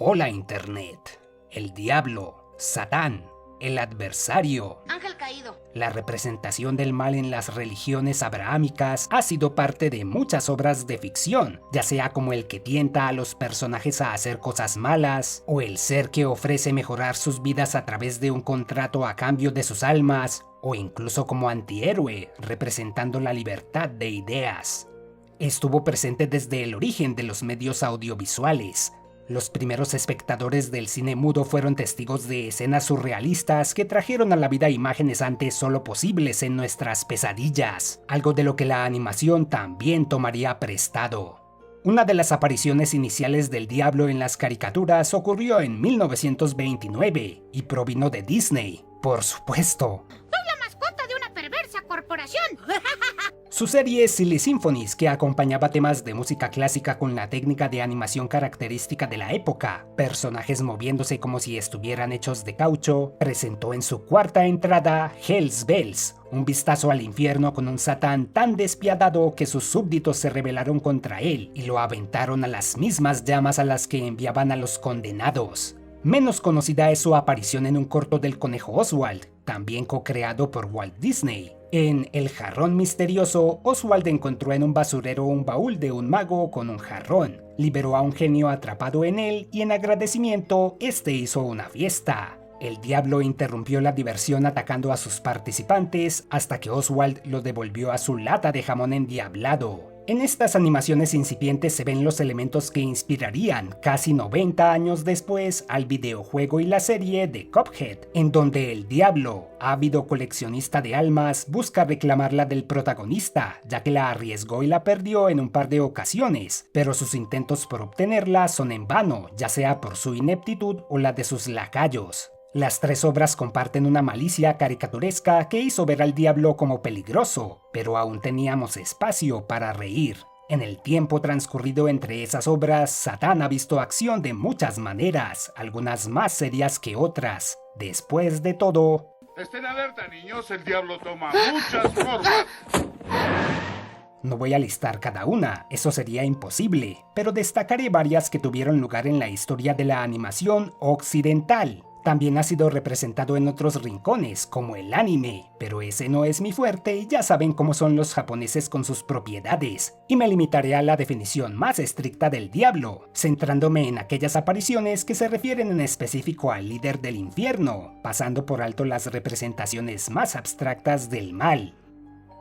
Hola Internet, el diablo, Satán, el adversario. Ángel caído. La representación del mal en las religiones abrahámicas ha sido parte de muchas obras de ficción, ya sea como el que tienta a los personajes a hacer cosas malas, o el ser que ofrece mejorar sus vidas a través de un contrato a cambio de sus almas, o incluso como antihéroe, representando la libertad de ideas. Estuvo presente desde el origen de los medios audiovisuales. Los primeros espectadores del cine mudo fueron testigos de escenas surrealistas que trajeron a la vida imágenes antes solo posibles en nuestras pesadillas, algo de lo que la animación también tomaría prestado. Una de las apariciones iniciales del diablo en las caricaturas ocurrió en 1929 y provino de Disney, por supuesto. ¡Soy la mascota de una perversa corporación! Su serie Silly Symphonies, que acompañaba temas de música clásica con la técnica de animación característica de la época, personajes moviéndose como si estuvieran hechos de caucho, presentó en su cuarta entrada Hell's Bells, un vistazo al infierno con un Satán tan despiadado que sus súbditos se rebelaron contra él y lo aventaron a las mismas llamas a las que enviaban a los condenados. Menos conocida es su aparición en un corto del conejo Oswald, también co-creado por Walt Disney. En El jarrón misterioso, Oswald encontró en un basurero un baúl de un mago con un jarrón, liberó a un genio atrapado en él y en agradecimiento, este hizo una fiesta. El diablo interrumpió la diversión atacando a sus participantes hasta que Oswald lo devolvió a su lata de jamón endiablado. En estas animaciones incipientes se ven los elementos que inspirarían, casi 90 años después, al videojuego y la serie de Cuphead, en donde el diablo, ávido coleccionista de almas, busca reclamarla del protagonista, ya que la arriesgó y la perdió en un par de ocasiones, pero sus intentos por obtenerla son en vano, ya sea por su ineptitud o la de sus lacayos. Las tres obras comparten una malicia caricaturesca que hizo ver al diablo como peligroso, pero aún teníamos espacio para reír. En el tiempo transcurrido entre esas obras, Satán ha visto acción de muchas maneras, algunas más serias que otras. Después de todo... Estén alerta, niños, el diablo toma muchas formas. No voy a listar cada una, eso sería imposible, pero destacaré varias que tuvieron lugar en la historia de la animación occidental. También ha sido representado en otros rincones, como el anime, pero ese no es mi fuerte y ya saben cómo son los japoneses con sus propiedades, y me limitaré a la definición más estricta del diablo, centrándome en aquellas apariciones que se refieren en específico al líder del infierno, pasando por alto las representaciones más abstractas del mal.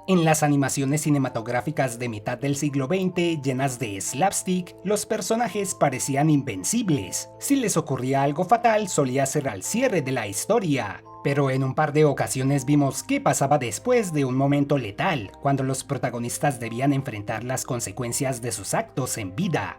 En las animaciones cinematográficas de mitad del siglo XX, llenas de slapstick, los personajes parecían invencibles. Si les ocurría algo fatal, solía ser al cierre de la historia. Pero en un par de ocasiones vimos qué pasaba después de un momento letal, cuando los protagonistas debían enfrentar las consecuencias de sus actos en vida.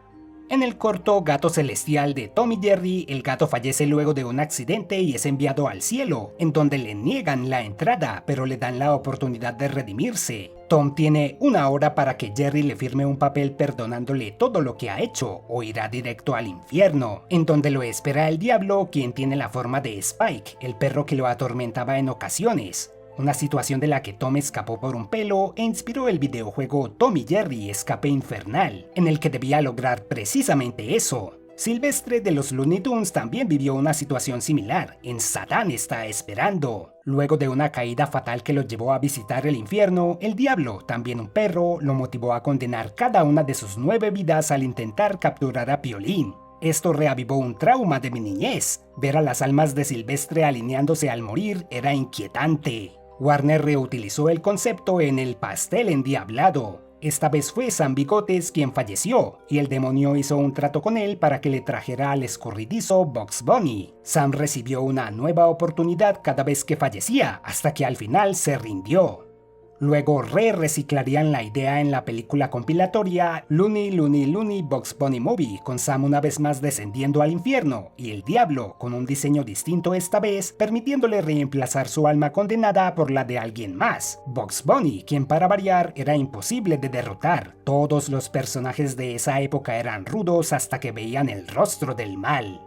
En el corto Gato Celestial de Tom y Jerry, el gato fallece luego de un accidente y es enviado al cielo, en donde le niegan la entrada, pero le dan la oportunidad de redimirse. Tom tiene una hora para que Jerry le firme un papel perdonándole todo lo que ha hecho, o irá directo al infierno, en donde lo espera el diablo, quien tiene la forma de Spike, el perro que lo atormentaba en ocasiones. Una situación de la que Tom escapó por un pelo e inspiró el videojuego Tom y Jerry Escape Infernal, en el que debía lograr precisamente eso. Silvestre de los Looney Tunes también vivió una situación similar en Satán está esperando. Luego de una caída fatal que lo llevó a visitar el infierno, el diablo, también un perro, lo motivó a condenar cada una de sus 9 vidas al intentar capturar a Piolín. Esto reavivó un trauma de mi niñez. Ver a las almas de Silvestre alineándose al morir era inquietante. Warner reutilizó el concepto en El pastel endiablado. Esta vez fue Sam Bigotes quien falleció, y el demonio hizo un trato con él para que le trajera al escurridizo Bugs Bunny. Sam recibió una nueva oportunidad cada vez que fallecía, hasta que al final se rindió. Luego reciclarían la idea en la película compilatoria Looney Looney Looney Bugs Bunny Movie, con Sam una vez más descendiendo al infierno, y el diablo, con un diseño distinto esta vez, permitiéndole reemplazar su alma condenada por la de alguien más, Bugs Bunny, quien para variar era imposible de derrotar. Todos los personajes de esa época eran rudos hasta que veían el rostro del mal.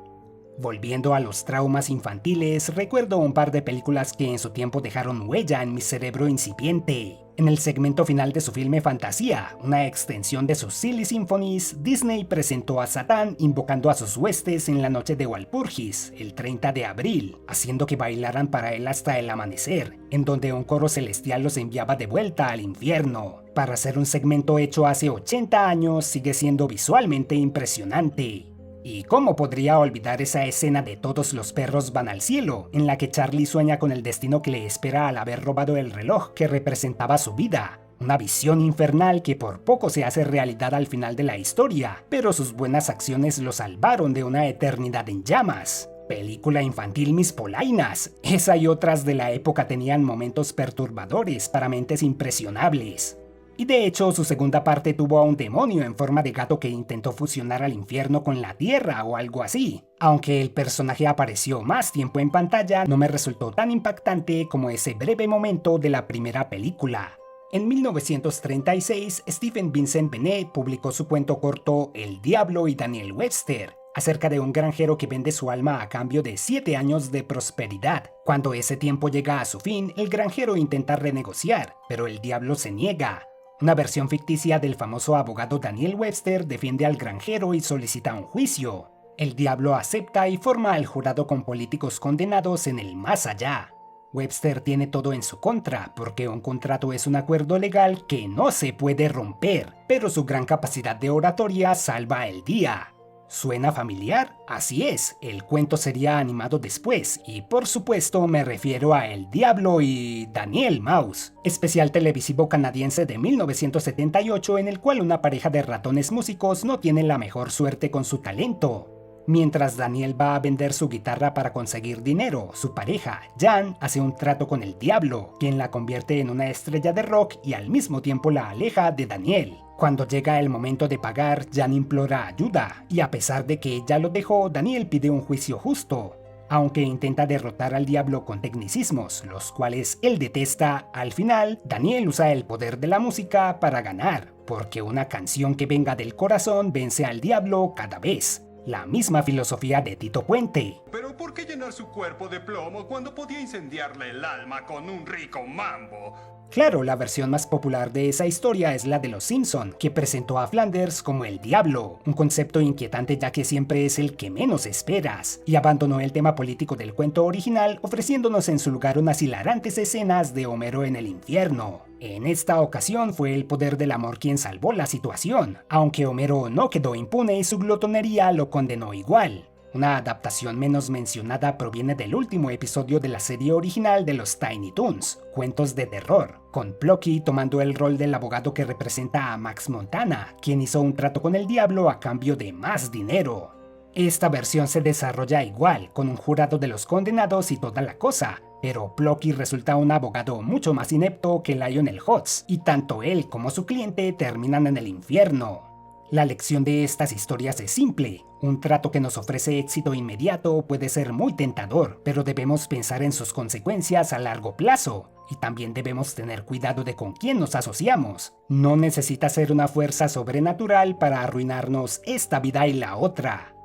Volviendo a los traumas infantiles, recuerdo un par de películas que en su tiempo dejaron huella en mi cerebro incipiente. En el segmento final de su filme Fantasía, una extensión de sus Silly Symphonies, Disney presentó a Satán invocando a sus huestes en la noche de Walpurgis, el 30 de abril, haciendo que bailaran para él hasta el amanecer, en donde un coro celestial los enviaba de vuelta al infierno. Para ser un segmento hecho hace 80 años, sigue siendo visualmente impresionante. ¿Y cómo podría olvidar esa escena de Todos los perros van al cielo, en la que Charlie sueña con el destino que le espera al haber robado el reloj que representaba su vida? Una visión infernal que por poco se hace realidad al final de la historia, pero sus buenas acciones lo salvaron de una eternidad en llamas. Película infantil mis polainas, esa y otras de la época tenían momentos perturbadores para mentes impresionables. Y de hecho, su segunda parte tuvo a un demonio en forma de gato que intentó fusionar al infierno con la tierra o algo así. Aunque el personaje apareció más tiempo en pantalla, no me resultó tan impactante como ese breve momento de la primera película. En 1936, Stephen Vincent Benet publicó su cuento corto El Diablo y Daniel Webster, acerca de un granjero que vende su alma a cambio de 7 años de prosperidad. Cuando ese tiempo llega a su fin, el granjero intenta renegociar, pero el diablo se niega. Una versión ficticia del famoso abogado Daniel Webster defiende al granjero y solicita un juicio. El diablo acepta y forma al jurado con políticos condenados en el más allá. Webster tiene todo en su contra, porque un contrato es un acuerdo legal que no se puede romper, pero su gran capacidad de oratoria salva el día. ¿Suena familiar? Así es, el cuento sería animado después, y por supuesto me refiero a El Diablo y Daniel Mouse, especial televisivo canadiense de 1978 en el cual una pareja de ratones músicos no tiene la mejor suerte con su talento. Mientras Daniel va a vender su guitarra para conseguir dinero, su pareja, Jan, hace un trato con el diablo, quien la convierte en una estrella de rock y al mismo tiempo la aleja de Daniel. Cuando llega el momento de pagar, Jan implora ayuda, y a pesar de que ella lo dejó, Daniel pide un juicio justo. Aunque intenta derrotar al diablo con tecnicismos, los cuales él detesta, al final, Daniel usa el poder de la música para ganar, porque una canción que venga del corazón vence al diablo cada vez. La misma filosofía de Tito Puente. ¿Pero por qué llenar su cuerpo de plomo cuando podía incendiarle el alma con un rico mambo? Claro, la versión más popular de esa historia es la de Los Simpson, que presentó a Flanders como el diablo, un concepto inquietante ya que siempre es el que menos esperas, y abandonó el tema político del cuento original, ofreciéndonos en su lugar unas hilarantes escenas de Homero en el infierno. En esta ocasión fue el poder del amor quien salvó la situación, aunque Homero no quedó impune y su glotonería lo condenó igual. Una adaptación menos mencionada proviene del último episodio de la serie original de los Tiny Toons, Cuentos de Terror, con Plucky tomando el rol del abogado que representa a Max Montana, quien hizo un trato con el diablo a cambio de más dinero. Esta versión se desarrolla igual, con un jurado de los condenados y toda la cosa, pero Plucky resulta un abogado mucho más inepto que Lionel Hutz, y tanto él como su cliente terminan en el infierno. La lección de estas historias es simple. Un trato que nos ofrece éxito inmediato puede ser muy tentador, pero debemos pensar en sus consecuencias a largo plazo. Y también debemos tener cuidado de con quién nos asociamos. No necesita ser una fuerza sobrenatural para arruinarnos esta vida y la otra.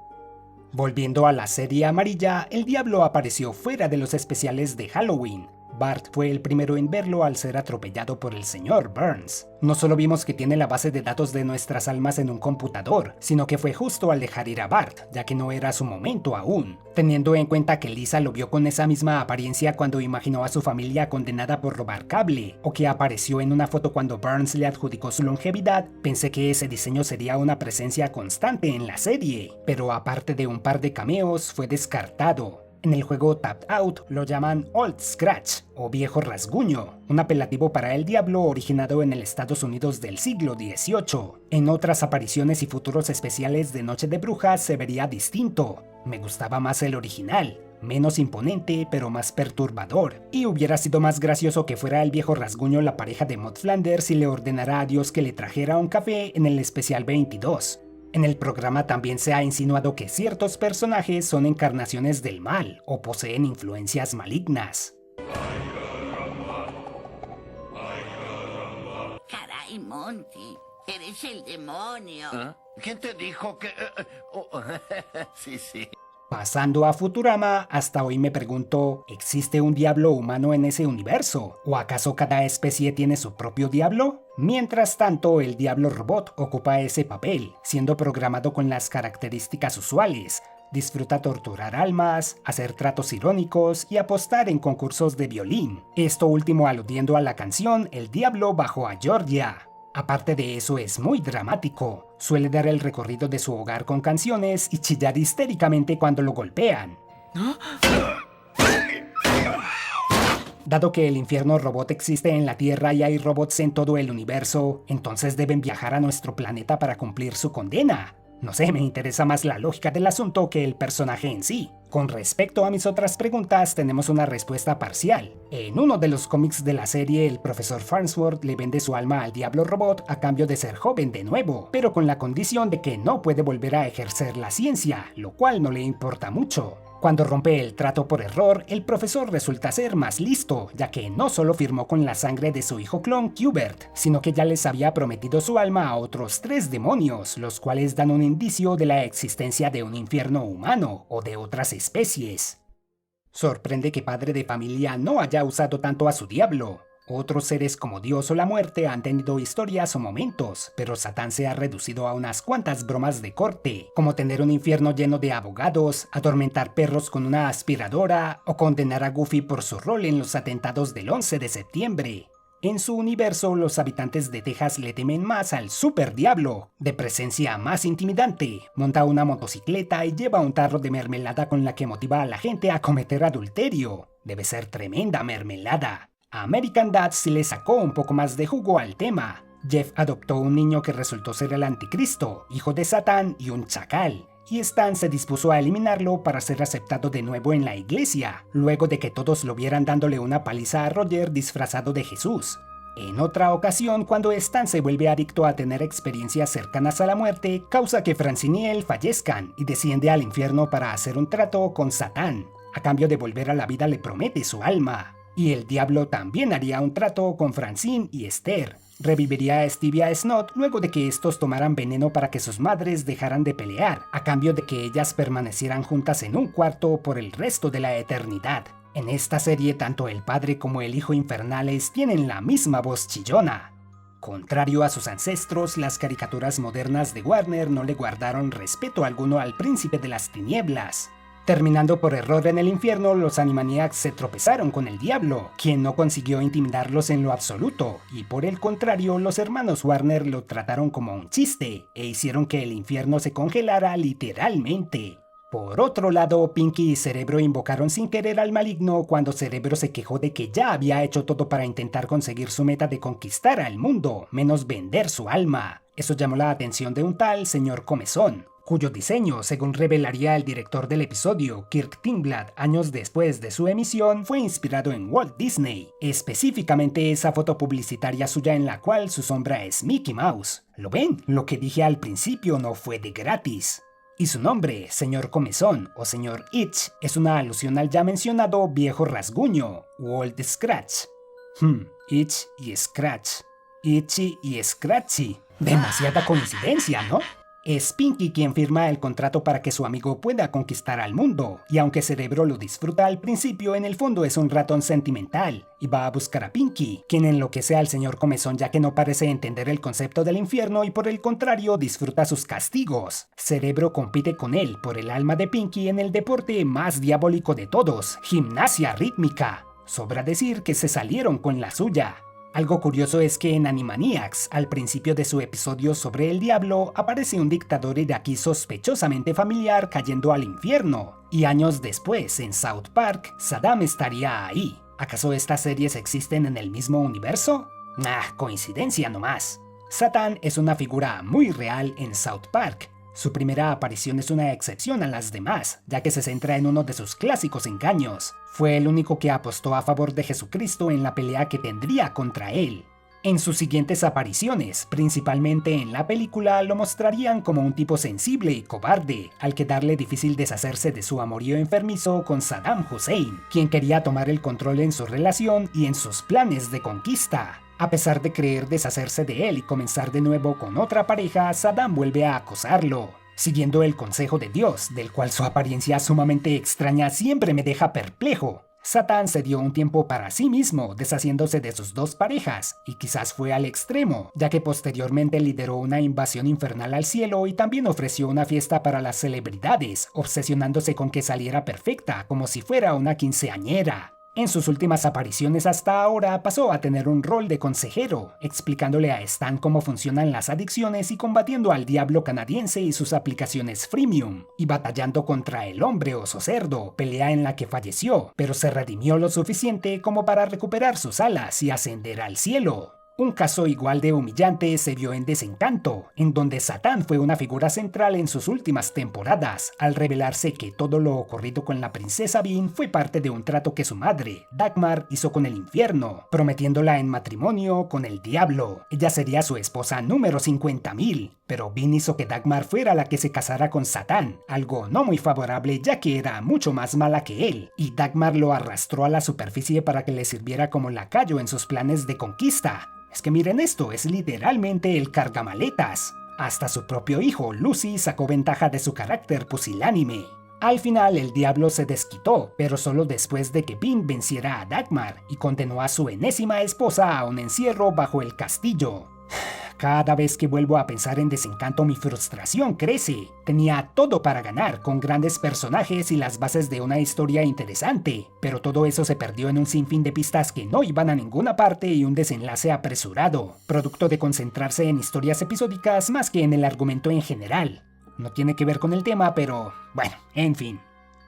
Volviendo a la serie amarilla, el diablo apareció fuera de los especiales de Halloween. Bart fue el primero en verlo al ser atropellado por el señor Burns. No solo vimos que tiene la base de datos de nuestras almas en un computador, sino que fue justo al dejar ir a Bart, ya que no era su momento aún. Teniendo en cuenta que Lisa lo vio con esa misma apariencia cuando imaginó a su familia condenada por robar cable, o que apareció en una foto cuando Burns le adjudicó su longevidad, pensé que ese diseño sería una presencia constante en la serie, pero aparte de un par de cameos, fue descartado. En el juego Tapped Out lo llaman Old Scratch o Viejo Rasguño, un apelativo para el diablo originado en el Estados Unidos del siglo XVIII. En otras apariciones y futuros especiales de Noche de Brujas se vería distinto. Me gustaba más el original, menos imponente pero más perturbador, y hubiera sido más gracioso que fuera el Viejo Rasguño la pareja de Maud Flanders y le ordenara a Dios que le trajera un café en el especial 22. En el programa también se ha insinuado que ciertos personajes son encarnaciones del mal o poseen influencias malignas. Caray, Monty, eres el demonio. ¿Ah? ¿Quién te dijo que...? Sí, sí. Pasando a Futurama, hasta hoy me pregunto, ¿existe un diablo humano en ese universo? ¿O acaso cada especie tiene su propio diablo? Mientras tanto, el diablo robot ocupa ese papel, siendo programado con las características usuales. Disfruta torturar almas, hacer tratos irónicos y apostar en concursos de violín. Esto último aludiendo a la canción El Diablo bajó a Georgia. Aparte de eso es muy dramático, suele dar el recorrido de su hogar con canciones y chillar histéricamente cuando lo golpean. Dado que el infierno robot existe en la Tierra y hay robots en todo el universo, entonces deben viajar a nuestro planeta para cumplir su condena. No sé, me interesa más la lógica del asunto que el personaje en sí. Con respecto a mis otras preguntas, tenemos una respuesta parcial. En uno de los cómics de la serie, el profesor Farnsworth le vende su alma al diablo robot a cambio de ser joven de nuevo, pero con la condición de que no puede volver a ejercer la ciencia, lo cual no le importa mucho. Cuando rompe el trato por error, el profesor resulta ser más listo, ya que no solo firmó con la sangre de su hijo clon Qbert, sino que ya les había prometido su alma a otros 3 demonios, los cuales dan un indicio de la existencia de un infierno humano o de otras especies. Sorprende que padre de familia no haya usado tanto a su diablo. Otros seres como Dios o la muerte han tenido historias o momentos, pero Satán se ha reducido a unas cuantas bromas de corte, como tener un infierno lleno de abogados, atormentar perros con una aspiradora o condenar a Goofy por su rol en los atentados del 11 de septiembre. En su universo, los habitantes de Texas le temen más al Super Diablo, de presencia más intimidante. Monta una motocicleta y lleva un tarro de mermelada con la que motiva a la gente a cometer adulterio. Debe ser tremenda mermelada. A American Dad sí le sacó un poco más de jugo al tema. Jeff adoptó un niño que resultó ser el anticristo, hijo de Satán y un chacal, y Stan se dispuso a eliminarlo para ser aceptado de nuevo en la iglesia, luego de que todos lo vieran dándole una paliza a Roger disfrazado de Jesús. En otra ocasión, cuando Stan se vuelve adicto a tener experiencias cercanas a la muerte, causa que Francine y él fallezcan y desciende al infierno para hacer un trato con Satán. A cambio de volver a la vida le promete su alma. Y el diablo también haría un trato con Francine y Esther. Reviviría a Steve y a Snot luego de que estos tomaran veneno para que sus madres dejaran de pelear, a cambio de que ellas permanecieran juntas en un cuarto por el resto de la eternidad. En esta serie, tanto el padre como el hijo infernales tienen la misma voz chillona. Contrario a sus ancestros, las caricaturas modernas de Warner no le guardaron respeto alguno al príncipe de las tinieblas. Terminando por error en el infierno, los Animaniacs se tropezaron con el diablo, quien no consiguió intimidarlos en lo absoluto, y por el contrario, los hermanos Warner lo trataron como un chiste, e hicieron que el infierno se congelara literalmente. Por otro lado, Pinky y Cerebro invocaron sin querer al maligno cuando Cerebro se quejó de que ya había hecho todo para intentar conseguir su meta de conquistar al mundo, menos vender su alma. Eso llamó la atención de un tal señor Comezón, cuyo diseño, según revelaría el director del episodio, Kirk Timblad, años después de su emisión, fue inspirado en Walt Disney, específicamente esa foto publicitaria suya en la cual su sombra es Mickey Mouse. ¿Lo ven? Lo que dije al principio no fue de gratis. Y su nombre, señor Comezón o señor Itch, es una alusión al ya mencionado viejo rasguño, Walt Scratch. Itch y Scratch. Itchy y Scratchy. Demasiada coincidencia, ¿no? Es Pinky quien firma el contrato para que su amigo pueda conquistar al mundo, y aunque Cerebro lo disfruta al principio, en el fondo es un ratón sentimental, y va a buscar a Pinky, quien enloquece al señor Comezón ya que no parece entender el concepto del infierno y por el contrario disfruta sus castigos. Cerebro compite con él por el alma de Pinky en el deporte más diabólico de todos, gimnasia rítmica. Sobra decir que se salieron con la suya. Algo curioso es que en Animaniacs, al principio de su episodio sobre el diablo, aparece un dictador iraquí sospechosamente familiar cayendo al infierno, y años después, en South Park, Saddam estaría ahí. ¿Acaso estas series existen en el mismo universo? Coincidencia nomás. Satán es una figura muy real en South Park. Su primera aparición es una excepción a las demás, ya que se centra en uno de sus clásicos engaños. Fue el único que apostó a favor de Jesucristo en la pelea que tendría contra él. En sus siguientes apariciones, principalmente en la película, lo mostrarían como un tipo sensible y cobarde, al quedarle difícil deshacerse de su amorío enfermizo con Saddam Hussein, quien quería tomar el control en su relación y en sus planes de conquista. A pesar de creer deshacerse de él y comenzar de nuevo con otra pareja, Saddam vuelve a acosarlo. Siguiendo el consejo de Dios, del cual su apariencia sumamente extraña siempre me deja perplejo, Satán se dio un tiempo para sí mismo, deshaciéndose de sus dos parejas, y quizás fue al extremo, ya que posteriormente lideró una invasión infernal al cielo y también ofreció una fiesta para las celebridades, obsesionándose con que saliera perfecta, como si fuera una quinceañera. En sus últimas apariciones hasta ahora pasó a tener un rol de consejero, explicándole a Stan cómo funcionan las adicciones y combatiendo al diablo canadiense y sus aplicaciones freemium, y batallando contra el hombre oso cerdo, pelea en la que falleció, pero se redimió lo suficiente como para recuperar sus alas y ascender al cielo. Un caso igual de humillante se vio en Desencanto, en donde Satán fue una figura central en sus últimas temporadas, al revelarse que todo lo ocurrido con la princesa Bean fue parte de un trato que su madre, Dagmar, hizo con el infierno, prometiéndola en matrimonio con el diablo. Ella sería su esposa número 50.000, pero Bean hizo que Dagmar fuera la que se casara con Satán, algo no muy favorable ya que era mucho más mala que él, y Dagmar lo arrastró a la superficie para que le sirviera como lacayo en sus planes de conquista. Es que miren esto, es literalmente el cargamaletas. Hasta su propio hijo, Lucy, sacó ventaja de su carácter pusilánime. Al final, el diablo se desquitó, pero solo después de que Bean venciera a Dagmar y condenó a su enésima esposa a un encierro bajo el castillo. Cada vez que vuelvo a pensar en Desencanto mi frustración crece. Tenía todo para ganar, con grandes personajes y las bases de una historia interesante, pero todo eso se perdió en un sinfín de pistas que no iban a ninguna parte y un desenlace apresurado, producto de concentrarse en historias episódicas más que en el argumento en general. No tiene que ver con el tema, pero bueno, en fin.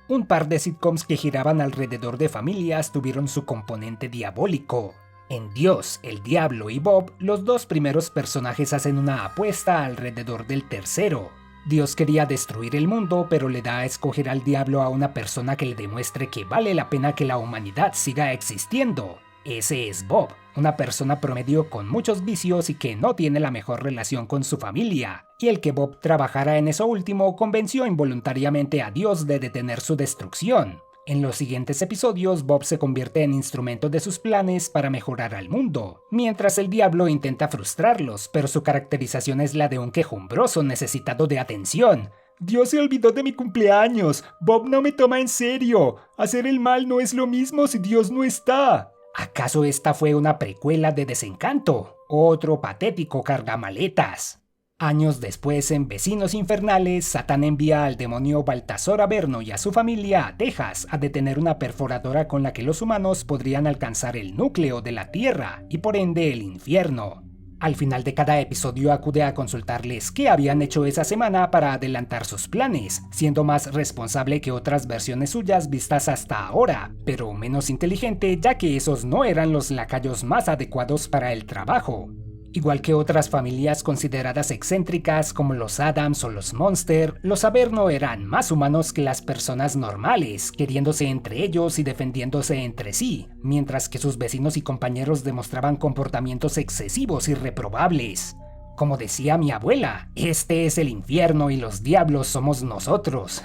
Un par de sitcoms que giraban alrededor de familias tuvieron su componente diabólico. En Dios, el Diablo y Bob, los dos primeros personajes hacen una apuesta alrededor del tercero. Dios quería destruir el mundo, pero le da a escoger al diablo a una persona que le demuestre que vale la pena que la humanidad siga existiendo. Ese es Bob, una persona promedio con muchos vicios y que no tiene la mejor relación con su familia. Y el que Bob trabajara en eso último convenció involuntariamente a Dios de detener su destrucción. En los siguientes episodios, Bob se convierte en instrumento de sus planes para mejorar al mundo, mientras el diablo intenta frustrarlos, pero su caracterización es la de un quejumbroso necesitado de atención. Dios se olvidó de mi cumpleaños, Bob no me toma en serio, hacer el mal no es lo mismo si Dios no está. ¿Acaso esta fue una precuela de Desencanto? Otro patético cargamaletas. Años después, en Vecinos Infernales, Satán envía al demonio Baltasar Averno y a su familia a Texas a detener una perforadora con la que los humanos podrían alcanzar el núcleo de la Tierra y por ende el infierno. Al final de cada episodio acude a consultarles qué habían hecho esa semana para adelantar sus planes, siendo más responsable que otras versiones suyas vistas hasta ahora, pero menos inteligente ya que esos no eran los lacayos más adecuados para el trabajo. Igual que otras familias consideradas excéntricas como los Addams o los Munster, los Averno eran más humanos que las personas normales, queriéndose entre ellos y defendiéndose entre sí, mientras que sus vecinos y compañeros demostraban comportamientos excesivos y reprobables. Como decía mi abuela, este es el infierno y los diablos somos nosotros.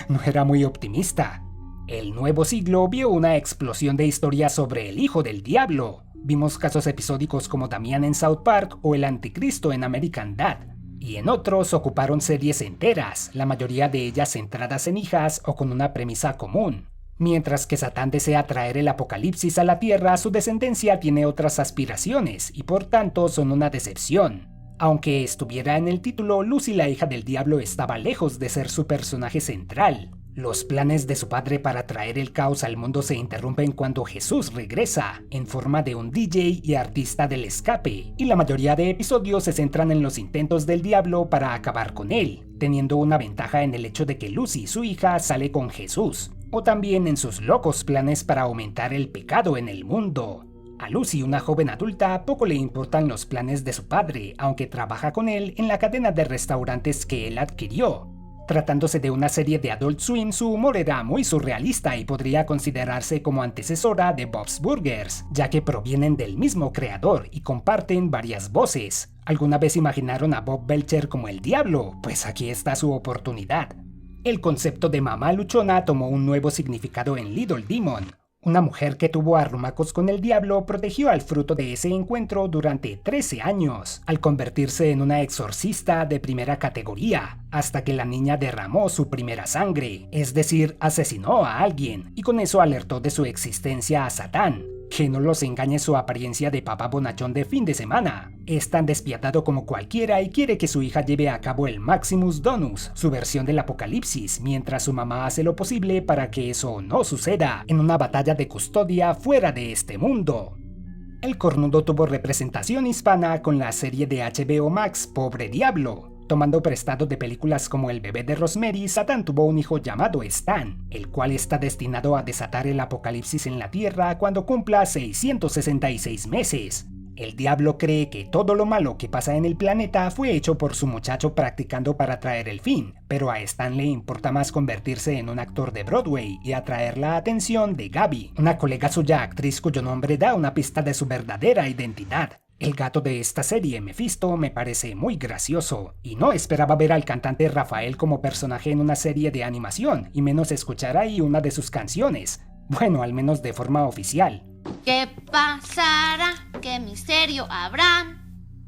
No era muy optimista. El nuevo siglo vio una explosión de historias sobre el hijo del diablo. Vimos casos episódicos como Damián en South Park o El Anticristo en American Dad, y en otros ocuparon series enteras, la mayoría de ellas centradas en hijas o con una premisa común. Mientras que Satán desea traer el apocalipsis a la Tierra, su descendencia tiene otras aspiraciones y por tanto son una decepción. Aunque estuviera en el título, Lucy la hija del diablo estaba lejos de ser su personaje central. Los planes de su padre para traer el caos al mundo se interrumpen cuando Jesús regresa, en forma de un DJ y artista del escape, y la mayoría de episodios se centran en los intentos del diablo para acabar con él, teniendo una ventaja en el hecho de que Lucy, su hija, sale con Jesús, o también en sus locos planes para aumentar el pecado en el mundo. A Lucy, una joven adulta, poco le importan los planes de su padre, aunque trabaja con él en la cadena de restaurantes que él adquirió. Tratándose de una serie de Adult Swim, su humor era muy surrealista y podría considerarse como antecesora de Bob's Burgers, ya que provienen del mismo creador y comparten varias voces. ¿Alguna vez imaginaron a Bob Belcher como el diablo? Pues aquí está su oportunidad. El concepto de mamá luchona tomó un nuevo significado en Little Demon, Una mujer que tuvo arrumacos con el diablo protegió al fruto de ese encuentro durante 13 años, al convertirse en una exorcista de primera categoría, hasta que la niña derramó su primera sangre, es decir, asesinó a alguien, y con eso alertó de su existencia a Satán. Que no los engañe su apariencia de papá bonachón de fin de semana. Es tan despiadado como cualquiera y quiere que su hija lleve a cabo el Maximus Donus, su versión del apocalipsis, mientras su mamá hace lo posible para que eso no suceda en una batalla de custodia fuera de este mundo. El cornudo tuvo representación hispana con la serie de HBO Max Pobre Diablo. Tomando prestado de películas como El bebé de Rosemary, Satán tuvo un hijo llamado Stan, el cual está destinado a desatar el apocalipsis en la Tierra cuando cumpla 666 meses. El diablo cree que todo lo malo que pasa en el planeta fue hecho por su muchacho practicando para traer el fin, pero a Stan le importa más convertirse en un actor de Broadway y atraer la atención de Gaby, una colega suya actriz cuyo nombre da una pista de su verdadera identidad. El gato de esta serie, Mephisto, me parece muy gracioso, y no esperaba ver al cantante Rafael como personaje en una serie de animación, y menos escuchar ahí una de sus canciones. Bueno, al menos de forma oficial. ¿Qué pasará? ¿Qué misterio habrá?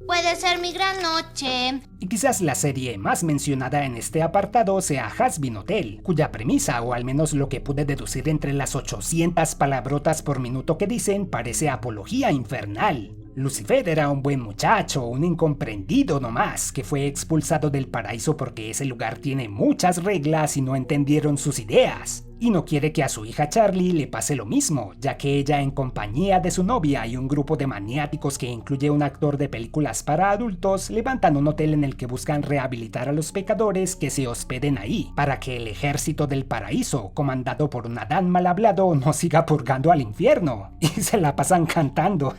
Puede ser mi gran noche. Y quizás la serie más mencionada en este apartado sea Hazbin Hotel, cuya premisa, o al menos lo que pude deducir entre las 800 palabrotas por minuto que dicen, parece apología infernal. Lucifer era un buen muchacho, un incomprendido nomás, que fue expulsado del paraíso porque ese lugar tiene muchas reglas y no entendieron sus ideas. Y no quiere que a su hija Charlie le pase lo mismo, ya que ella, en compañía de su novia y un grupo de maniáticos que incluye un actor de películas para adultos, levantan un hotel en el que buscan rehabilitar a los pecadores que se hospeden ahí, para que el ejército del paraíso, comandado por un Adán mal hablado, no siga purgando al infierno. Y se la pasan cantando.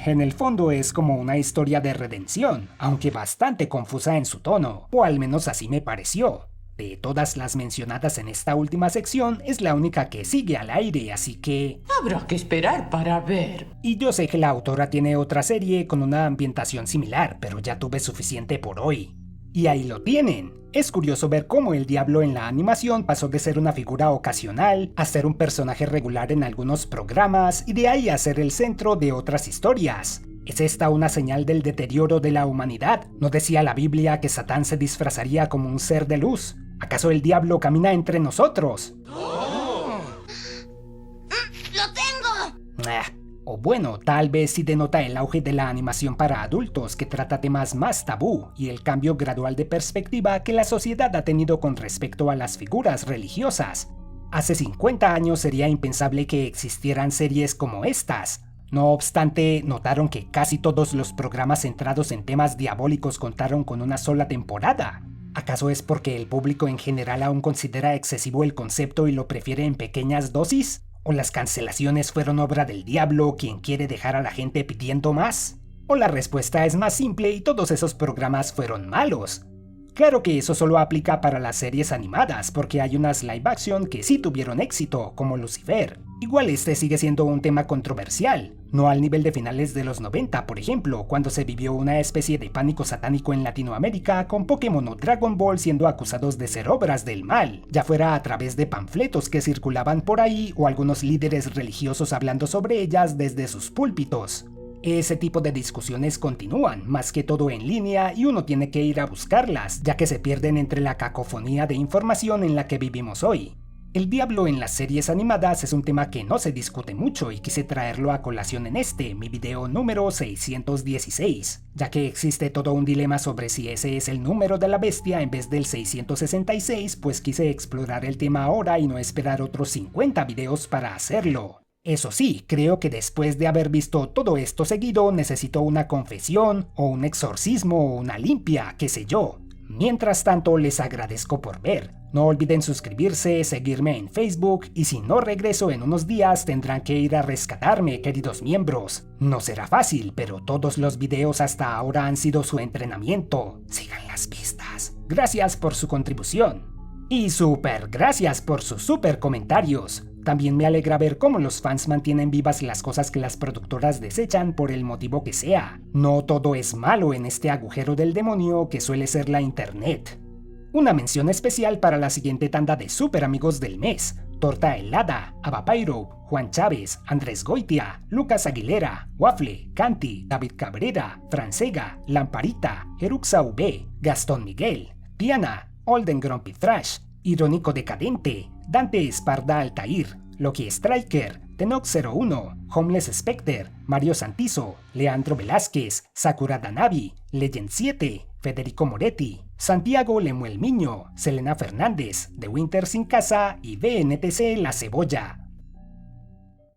En el fondo es como una historia de redención, aunque bastante confusa en su tono, o al menos así me pareció. De todas las mencionadas en esta última sección, es la única que sigue al aire, así que... habrá que esperar para ver. Y yo sé que la autora tiene otra serie con una ambientación similar, pero ya tuve suficiente por hoy. Y ahí lo tienen. Es curioso ver cómo el diablo en la animación pasó de ser una figura ocasional a ser un personaje regular en algunos programas y de ahí a ser el centro de otras historias. ¿Es esta una señal del deterioro de la humanidad? ¿No decía la Biblia que Satán se disfrazaría como un ser de luz? ¿Acaso el diablo camina entre nosotros? ¡Lo tengo! O bueno, tal vez sí denota el auge de la animación para adultos que trata temas más tabú y el cambio gradual de perspectiva que la sociedad ha tenido con respecto a las figuras religiosas. Hace 50 años sería impensable que existieran series como estas. No obstante, notaron que casi todos los programas centrados en temas diabólicos contaron con una sola temporada. ¿Acaso es porque el público en general aún considera excesivo el concepto y lo prefiere en pequeñas dosis? ¿O las cancelaciones fueron obra del diablo, quien quiere dejar a la gente pidiendo más? ¿O la respuesta es más simple y todos esos programas fueron malos? Claro que eso solo aplica para las series animadas, porque hay unas live action que sí tuvieron éxito, como Lucifer. Igual este sigue siendo un tema controversial, no al nivel de finales de los 90, por ejemplo, cuando se vivió una especie de pánico satánico en Latinoamérica con Pokémon o Dragon Ball siendo acusados de ser obras del mal, ya fuera a través de panfletos que circulaban por ahí o algunos líderes religiosos hablando sobre ellas desde sus púlpitos. Ese tipo de discusiones continúan, más que todo en línea, y uno tiene que ir a buscarlas, ya que se pierden entre la cacofonía de información en la que vivimos hoy. El diablo en las series animadas es un tema que no se discute mucho y quise traerlo a colación en mi video número 616, ya que existe todo un dilema sobre si ese es el número de la bestia en vez del 666, pues quise explorar el tema ahora y no esperar otros 50 videos para hacerlo. Eso sí, creo que después de haber visto todo esto seguido, necesito una confesión, o un exorcismo, o una limpia, qué sé yo. Mientras tanto, les agradezco por ver. No olviden suscribirse, seguirme en Facebook, y si no regreso en unos días, tendrán que ir a rescatarme, queridos miembros. No será fácil, pero todos los videos hasta ahora han sido su entrenamiento. Sigan las pistas. Gracias por su contribución. Y súper gracias por sus súper comentarios. También me alegra ver cómo los fans mantienen vivas las cosas que las productoras desechan por el motivo que sea. No todo es malo en este agujero del demonio que suele ser la internet. Una mención especial para la siguiente tanda de super amigos del mes. Torta Helada, Avapairo, Juan Chávez, Andrés Goitia, Lucas Aguilera, Waffle, Canti, David Cabrera, Francega, Lamparita, Eruxa V, Gastón Miguel, Diana, Olden Grumpy Thrash, Irónico Decadente, Dante Esparda Altair, Loki Striker, Tenox 01, Homeless Specter, Mario Santizo, Leandro Velázquez, Sakura Danavi, Legend 7, Federico Moretti, Santiago Lemuel Miño, Selena Fernández, The Winter Sin Casa y BNTC La Cebolla.